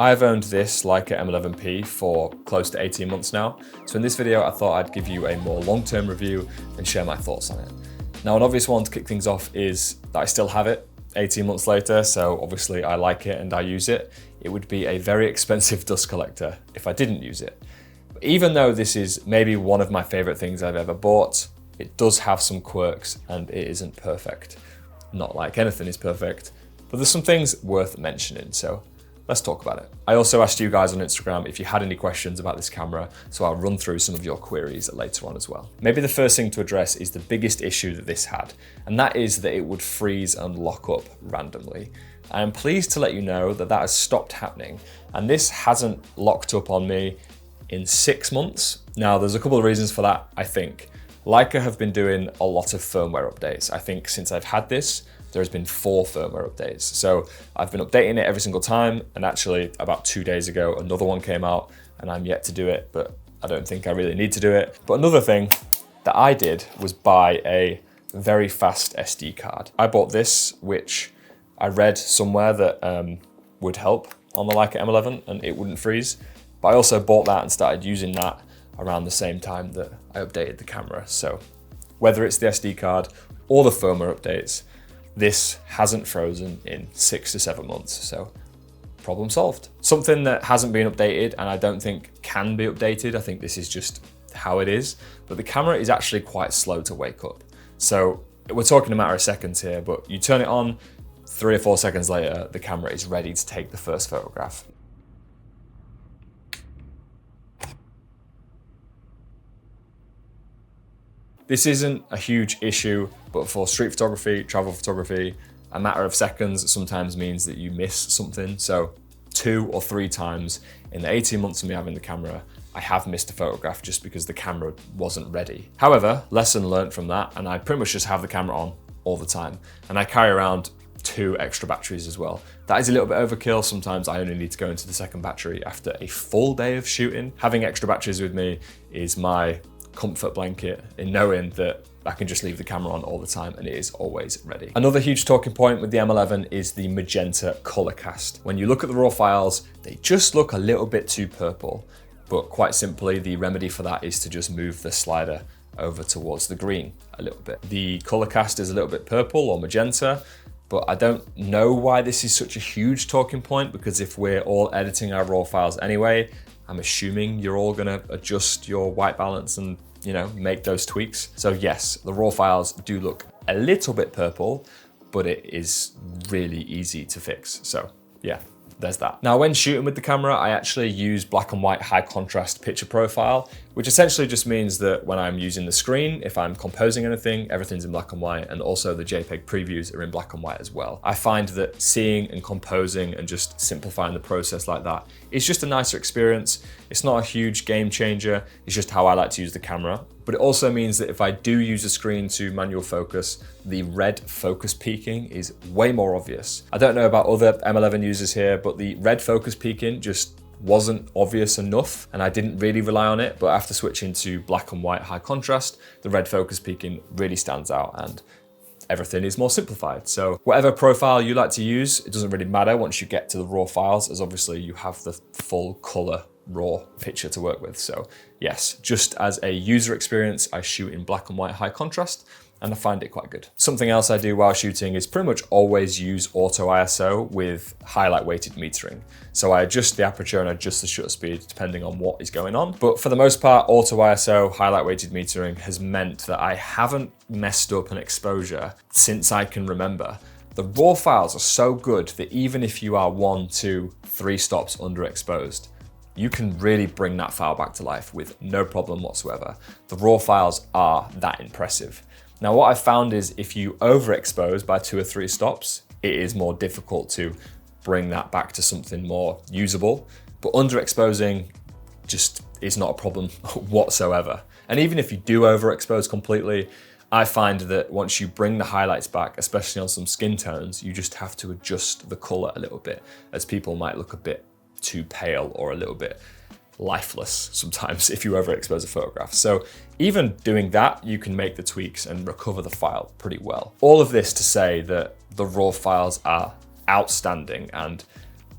I've owned this Leica M11P for close to 18 months now, so in this video I thought I'd give you a more long-term review and share my thoughts on it. Now, an obvious one to kick things off is that I still have it 18 months later, so obviously I like it and I use it. It would be a very expensive dust collector if I didn't use it. But even though this is maybe one of my favorite things I've ever bought, it does have some quirks and it isn't perfect. Not like anything is perfect, but there's some things worth mentioning, so let's talk about it. I also asked you guys on Instagram if you had any questions about this camera, so I'll run through some of your queries later on as well. Maybe the first thing to address is the biggest issue that this had, and that is that it would freeze and lock up randomly. I am pleased to let you know that that has stopped happening, and this hasn't locked up on me in 6 months. Now, there's a couple of reasons for that, I think. Leica have been doing a lot of firmware updates. I think since I've had this, there's been 4 firmware updates. So I've been updating it every single time, and actually about 2 days ago, another one came out and I'm yet to do it, but I don't think I really need to do it. But another thing that I did was buy a very fast SD card. I bought this, which I read somewhere that would help on the Leica M11 and it wouldn't freeze. But I also bought that and started using that around the same time that I updated the camera. So whether it's the SD card or the firmware updates, this hasn't frozen in 6 to 7 months, so problem solved. Something that hasn't been updated and I don't think can be updated, I think this is just how it is, but the camera is actually quite slow to wake up. So we're talking a matter of seconds here, but you turn it on, 3 or 4 seconds later, the camera is ready to take the first photograph. This isn't a huge issue, but for street photography, travel photography, a matter of seconds sometimes means that you miss something. So 2 or 3 times in the 18 months of me having the camera, I have missed a photograph just because the camera wasn't ready. However, lesson learned from that, and I pretty much just have the camera on all the time. And I carry around 2 extra batteries as well. That is a little bit overkill. Sometimes I only need to go into the second battery after a full day of shooting. Having extra batteries with me is my comfort blanket in knowing that I can just leave the camera on all the time and it is always ready. Another huge talking point with the M11 is the Magenta color cast. When you look at the raw files, they just look a little bit too purple, but quite simply, the remedy for that is to just move the slider over towards the green a little bit. The color cast is a little bit purple or magenta, but I don't know why this is such a huge talking point, because if we're all editing our raw files anyway, I'm assuming you're all gonna adjust your white balance and, you know, make those tweaks. So yes, the raw files do look a little bit purple, but it is really easy to fix. So yeah, there's that. Now, when shooting with the camera, I actually use black and white high contrast picture profile, which essentially just means that when I'm using the screen, if I'm composing anything, everything's in black and white, and also the JPEG previews are in black and white as well. I find that seeing and composing and just simplifying the process like that is just a nicer experience. It's not a huge game changer, it's just how I like to use the camera. But it also means that if I do use the screen to manual focus, the red focus peaking is way more obvious. I don't know about other M11 users here, but the red focus peaking just wasn't obvious enough and I didn't really rely on it. But after switching to black and white high contrast, the red focus peaking really stands out and everything is more simplified. So whatever profile you like to use, it doesn't really matter once you get to the raw files, as obviously you have the full color raw picture to work with. So yes, just as a user experience, I shoot in black and white high contrast and I find it quite good. Something else I do while shooting is pretty much always use auto ISO with highlight weighted metering. So I adjust the aperture and adjust the shutter speed depending on what is going on. But for the most part, auto ISO, highlight weighted metering has meant that I haven't messed up an exposure since I can remember. The raw files are so good that even if you are 1, 2, 3 stops underexposed, you can really bring that file back to life with no problem whatsoever. The raw files are that impressive. Now, what I've found is if you overexpose by 2 or 3 stops, it is more difficult to bring that back to something more usable. But underexposing just is not a problem whatsoever. And even if you do overexpose completely, I find that once you bring the highlights back, especially on some skin tones, you just have to adjust the color a little bit, as people might look a bit too pale or a little bit lifeless sometimes if you overexpose a photograph. So even doing that, you can make the tweaks and recover the file pretty well. All of this to say that the raw files are outstanding, and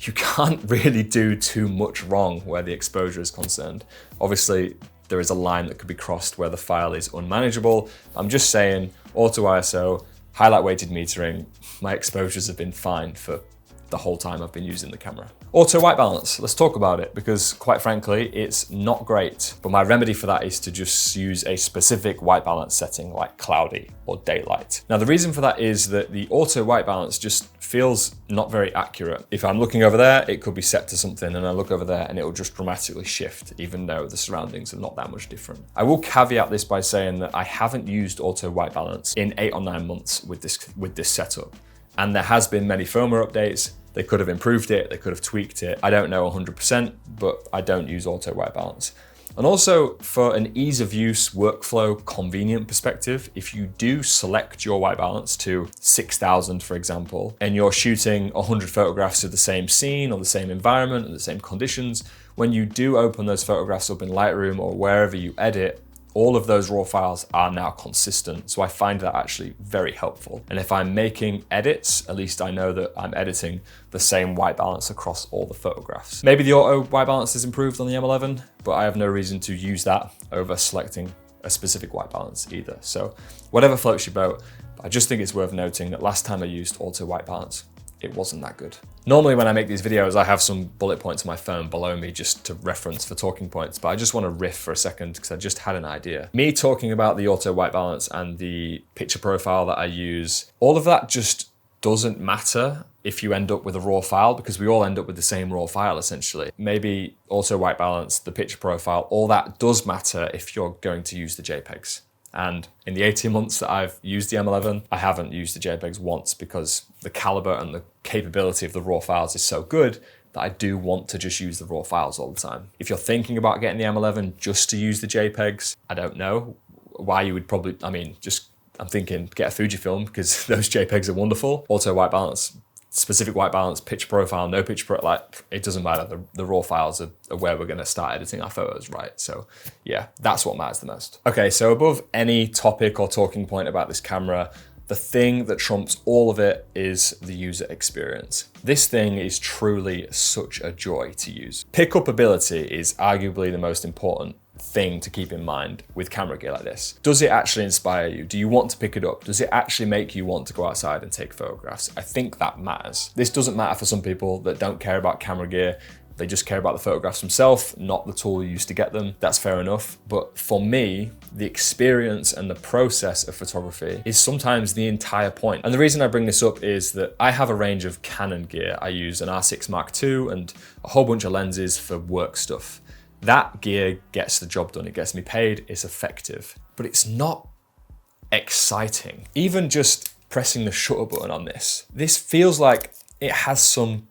you can't really do too much wrong where the exposure is concerned. Obviously, there is a line that could be crossed where the file is unmanageable. I'm just saying, auto ISO, highlight weighted metering, my exposures have been fine for the whole time I've been using the camera. Auto white balance, let's talk about it, because quite frankly, it's not great. But my remedy for that is to just use a specific white balance setting like cloudy or daylight. Now, the reason for that is that the auto white balance just feels not very accurate. If I'm looking over there, it could be set to something, and I look over there and it will just dramatically shift, even though the surroundings are not that much different. I will caveat this by saying that I haven't used auto white balance in 8 or 9 months with this setup. And there has been many firmware updates. They could have improved it, they could have tweaked it. I don't know 100%, but I don't use auto white balance. And also for an ease of use, workflow, convenient perspective, if you do select your white balance to 6,000, for example, and you're shooting 100 photographs of the same scene or the same environment and the same conditions, when you do open those photographs up in Lightroom or wherever you edit, all of those raw files are now consistent. So I find that actually very helpful. And if I'm making edits, at least I know that I'm editing the same white balance across all the photographs. Maybe the auto white balance is improved on the M11, but I have no reason to use that over selecting a specific white balance either. So whatever floats your boat, I just think it's worth noting that last time I used auto white balance, it wasn't that good. Normally when I make these videos, I have some bullet points on my phone below me just to reference for talking points, but I just want to riff for a second because I just had an idea. Me talking about the auto white balance and the picture profile that I use, all of that just doesn't matter if you end up with a raw file, because we all end up with the same raw file essentially. Maybe auto white balance, the picture profile, all that does matter if you're going to use the JPEGs. And in the 18 months that I've used the M11, I haven't used the JPEGs once because the caliber and the capability of the raw files is so good that I do want to just use the raw files all the time. If you're thinking about getting the M11 just to use the JPEGs, I don't know why you would probably, I'm thinking get a Fujifilm because those JPEGs are wonderful. Auto white balance, specific white balance, picture profile, no picture profile, like it doesn't matter. The raw files are where we're gonna start editing our photos, right? So yeah, that's what matters the most. Okay, so above any topic or talking point about this camera, the thing that trumps all of it is the user experience. This thing is truly such a joy to use. Pickup ability is arguably the most important thing to keep in mind with camera gear like this. Does it actually inspire you? Do you want to pick it up? Does it actually make you want to go outside and take photographs? I think that matters. This doesn't matter for some people that don't care about camera gear. They just care about the photographs themselves, not the tool you used to get them. That's fair enough. But for me, the experience and the process of photography is sometimes the entire point. And the reason I bring this up is that I have a range of Canon gear. I use an R6 Mark II and a whole bunch of lenses for work stuff. That gear gets the job done. It gets me paid, it's effective, but it's not exciting. Even just pressing the shutter button on this feels like it has some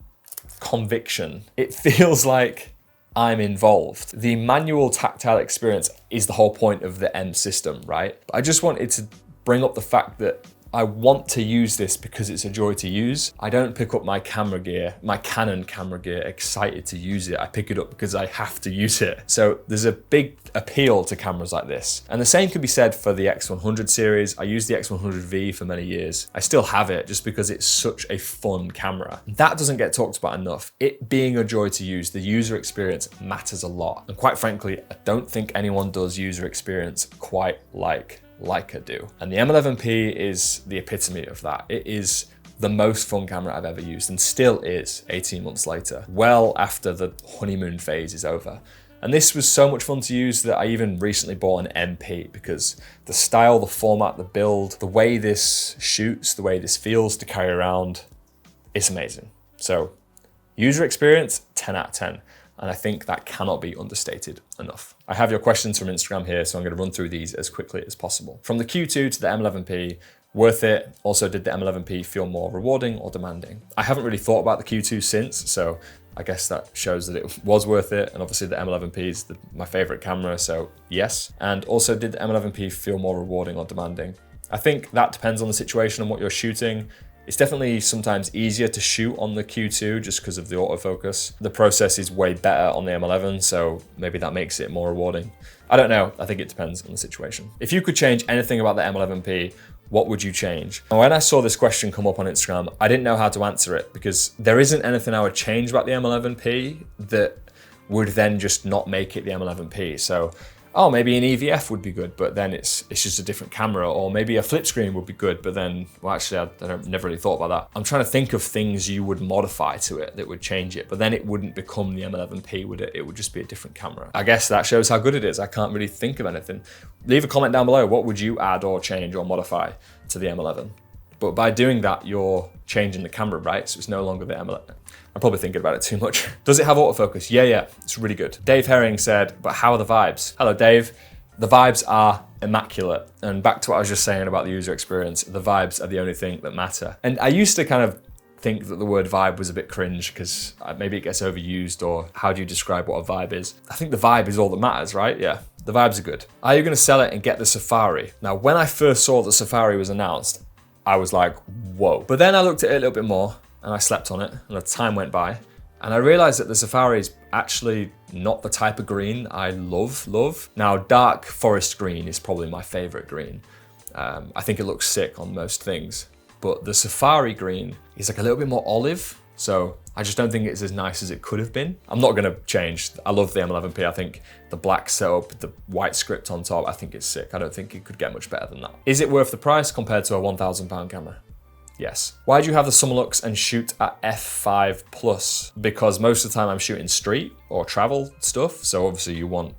conviction. It feels like I'm involved. The manual tactile experience is the whole point of the M system, right? I just wanted to bring up the fact that I want to use this because it's a joy to use. I don't pick up my camera gear, my Canon camera gear, excited to use it. I pick it up because I have to use it. So there's a big appeal to cameras like this. And the same could be said for the X100 series. I used the X100V for many years. I still have it just because it's such a fun camera. That doesn't get talked about enough. It being a joy to use, the user experience matters a lot. And quite frankly, I don't think anyone does user experience quite like Leica do. And the M11P is the epitome of that. It is the most fun camera I've ever used and still is 18 months later, well after the honeymoon phase is over. And this was so much fun to use that I even recently bought an MP because the style, the format, the build, the way this shoots, the way this feels to carry around, it's amazing. So user experience, 10 out of 10. And I think that cannot be understated enough. I have your questions from Instagram here, so I'm gonna run through these as quickly as possible. From the Q2 to the M11P, worth it? Also, did the M11P feel more rewarding or demanding? I haven't really thought about the Q2 since, so I guess that shows that it was worth it. And obviously the M11P is my favorite camera, so yes. And also, did the M11P feel more rewarding or demanding? I think that depends on the situation and what you're shooting. It's definitely sometimes easier to shoot on the Q2 just because of the autofocus. The process is way better on the M11, so maybe that makes it more rewarding. I don't know, I think it depends on the situation. If you could change anything about the M11P, what would you change? And when I saw this question come up on Instagram, I didn't know how to answer it because there isn't anything I would change about the M11P that would then just not make it the M11P. So, oh, maybe an EVF would be good, but then it's just a different camera, or maybe a flip screen would be good, but then, well, actually, I never really thought about that. I'm trying to think of things you would modify to it that would change it, but then it wouldn't become the M11P, would it? It would just be a different camera. I guess that shows how good it is. I can't really think of anything. Leave a comment down below. What would you add or change or modify to the M11? But by doing that, you're changing the camera, right? So it's no longer the M11. I'm probably thinking about it too much. Does it have autofocus? Yeah, it's really good. Dave Herring said, but how are the vibes? Hello, Dave. The vibes are immaculate. And back to what I was just saying about the user experience, the vibes are the only thing that matter. And I used to kind of think that the word vibe was a bit cringe because maybe it gets overused, or how do you describe what a vibe is? I think the vibe is all that matters, right? Yeah, the vibes are good. Are you gonna sell it and get the Safari? Now, when I first saw the Safari was announced, I was like, whoa. But then I looked at it a little bit more and I slept on it, and the time went by, and I realized that the Safari is actually not the type of green I love. Now, dark forest green is probably my favorite green. I think it looks sick on most things, but the Safari green is like a little bit more olive, so I just don't think it's as nice as it could have been. I'm not gonna change. I love the M11P. I think the black setup, the white script on top, I think it's sick. I don't think it could get much better than that. Is it worth the price compared to a £1,000 camera? Yes. Why do you have the Summilux and shoot at f5+? Because most of the time I'm shooting street or travel stuff. So obviously you want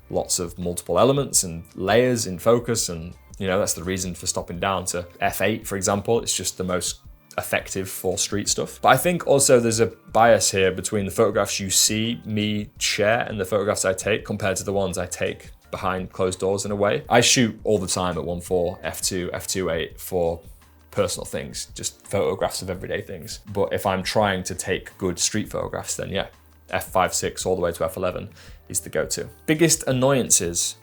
lots of multiple elements and layers in focus, and you know, that's the reason for stopping down to f8, for example. It's just the most effective for street stuff. But I think also there's a bias here between the photographs you see me share and the photographs I take compared to the ones I take behind closed doors in a way. I shoot all the time at 1.4, f2, f2.8 for personal things, just photographs of everyday things. But if I'm trying to take good street photographs, then yeah, f5.6 all the way to f11 is the go-to. Biggest annoyances.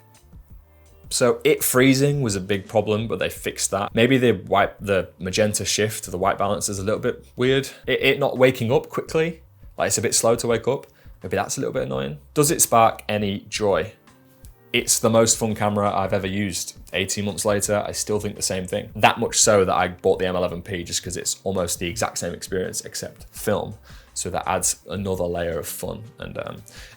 So it freezing was a big problem, but they fixed that. Maybe the magenta shift to the white balance is a little bit weird. It not waking up quickly, like it's a bit slow to wake up. Maybe that's a little bit annoying. Does it spark any joy? It's the most fun camera I've ever used. 18 months later, I still think the same thing. That much so that I bought the M11P just because it's almost the exact same experience except film. So that adds another layer of fun. And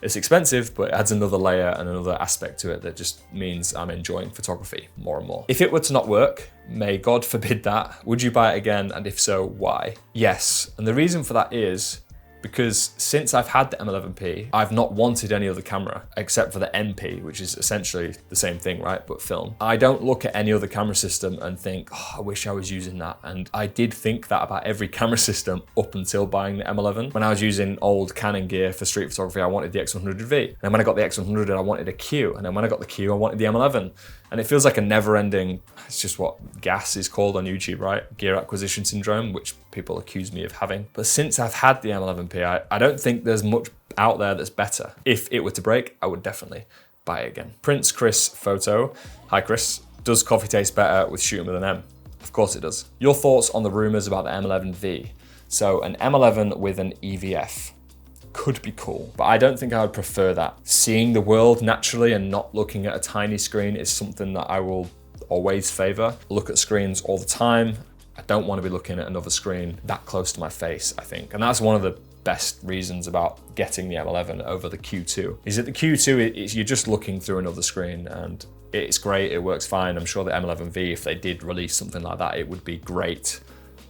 it's expensive, but it adds another layer and another aspect to it that just means I'm enjoying photography more and more. If it were to not work, may God forbid that, would you buy it again? And if so, why? Yes, and the reason for that is because since I've had the M11P, I've not wanted any other camera except for the MP, which is essentially the same thing, right? But film. I don't look at any other camera system and think, oh, I wish I was using that. And I did think that about every camera system up until buying the M11. When I was using old Canon gear for street photography, I wanted the X100V. And then when I got the X100, I wanted a Q. And then when I got the Q, I wanted the M11. And it feels like a never-ending, it's just what GAS is called on YouTube, right? Gear acquisition syndrome, which people accuse me of having. But since I've had the M11P, I don't think there's much out there that's better. If it were to break, I would definitely buy it again. Prince Chris Photo. Hi Chris. Does coffee taste better with shooting with an M? Of course it does. Your thoughts on the rumors about the M11V? So an M11 with an EVF. Could be cool, but I don't think I would prefer that. Seeing the world naturally and not looking at a tiny screen is something that I will always favor. Look at screens all the time. I don't want to be looking at another screen that close to my face, I think. And that's one of the best reasons about getting the M11 over the Q2, is that the Q2, you're just looking through another screen, and it's great, it works fine. I'm sure the M11V, if they did release something like that, it would be great.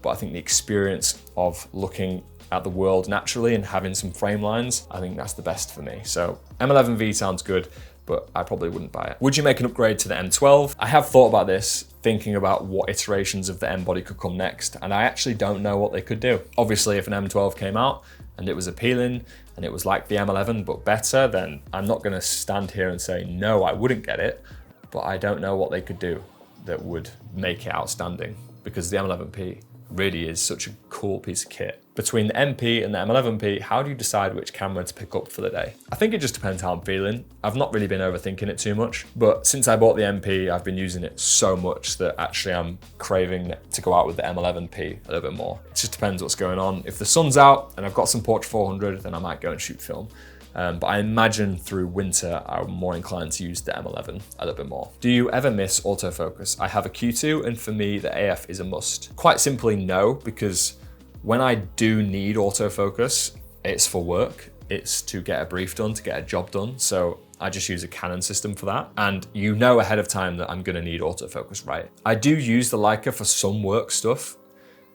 But I think the experience of looking at the world naturally and having some frame lines, I think that's the best for me. So M11V sounds good, but I probably wouldn't buy it. Would you make an upgrade to the M12? I have thought about this, thinking about what iterations of the M body could come next, and I actually don't know what they could do. Obviously, if an M12 came out and it was appealing and it was like the M11 but better, then I'm not gonna stand here and say, no, I wouldn't get it, but I don't know what they could do that would make it outstanding, because the M11P really is such a cool piece of kit. Between the MP and the M11P, how do you decide which camera to pick up for the day? I think it just depends how I'm feeling. I've not really been overthinking it too much, but since I bought the MP, I've been using it so much that actually I'm craving to go out with the M11P a little bit more. It just depends what's going on. If the sun's out and I've got some Portra 400, then I might go and shoot film. But I imagine through winter, I'm more inclined to use the M11 a little bit more. Do you ever miss autofocus? I have a Q2, and for me, the AF is a must. Quite simply, no, because when I do need autofocus, it's for work. It's to get a brief done, to get a job done. So I just use a Canon system for that. And you know ahead of time that I'm gonna need autofocus, right? I do use the Leica for some work stuff,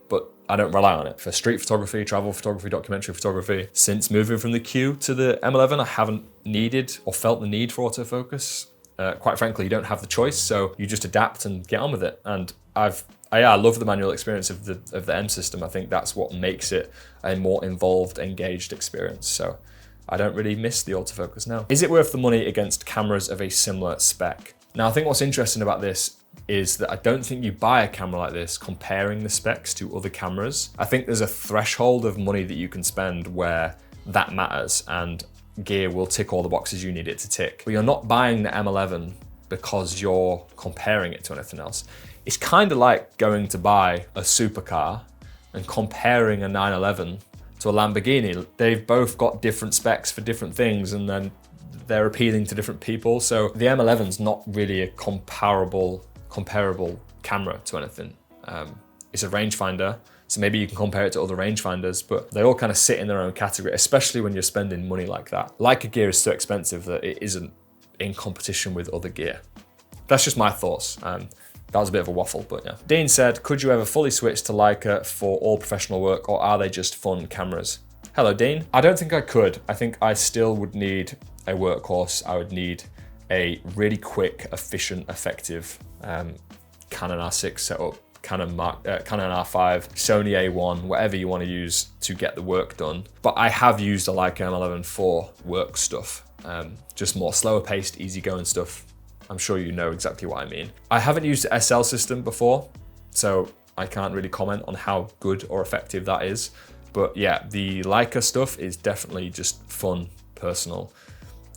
but I don't rely on it. For street photography, travel photography, documentary photography, since moving from the Q to the M11, I haven't needed or felt the need for autofocus. Quite frankly, you don't have the choice, so you just adapt and get on with it. And I love the manual experience of the M system. I think that's what makes it a more involved, engaged experience. So I don't really miss the autofocus now. Is it worth the money against cameras of a similar spec? Now, I think what's interesting about this is that I don't think you buy a camera like this comparing the specs to other cameras. I think there's a threshold of money that you can spend where that matters and gear will tick all the boxes you need it to tick. But you're not buying the M11 because you're comparing it to anything else. It's kind of like going to buy a supercar and comparing a 911 to a Lamborghini. They've both got different specs for different things, and then they're appealing to different people. So the M11's not really a comparable camera to anything. It's a rangefinder, so maybe you can compare it to other rangefinders, but they all kind of sit in their own category, especially when you're spending money like that. Leica gear is so expensive that it isn't in competition with other gear. That's just my thoughts. That was a bit of a waffle, but yeah. Dean said, could you ever fully switch to Leica for all professional work, or are they just fun cameras? Hello, Dean. I don't think I could. I think I still would need a workhorse. I would need a really quick, efficient, effective Canon R6 setup, Canon R5, Sony A1, whatever you want to use to get the work done. But I have used a Leica M11 for work stuff, just more slower paced, easygoing stuff. I'm sure you know exactly what I mean. I haven't used the SL system before, so I can't really comment on how good or effective that is. But yeah, the Leica stuff is definitely just fun, personal,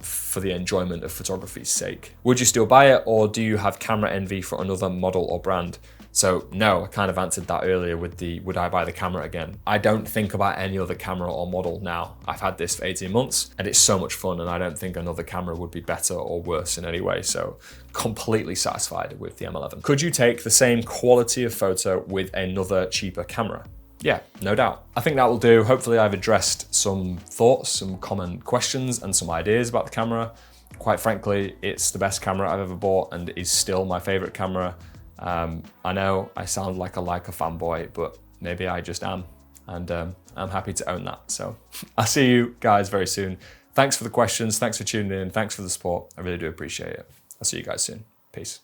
for the enjoyment of photography's sake. Would you still buy it, or do you have camera envy for another model or brand? So no, I kind of answered that earlier with the would I buy the camera again. I don't think about any other camera or model now. I've had this for 18 months and it's so much fun, and I don't think another camera would be better or worse in any way. So completely satisfied with the M11. Could you take the same quality of photo with another cheaper camera? Yeah, no doubt. I think that will do. Hopefully I've addressed some thoughts, some common questions and some ideas about the camera. Quite frankly, it's the best camera I've ever bought and is still my favorite camera. I know I sound like a Leica fanboy, but maybe I just am. And I'm happy to own that. So I'll see you guys very soon. Thanks for the questions. Thanks for tuning in. Thanks for the support. I really do appreciate it. I'll see you guys soon. Peace.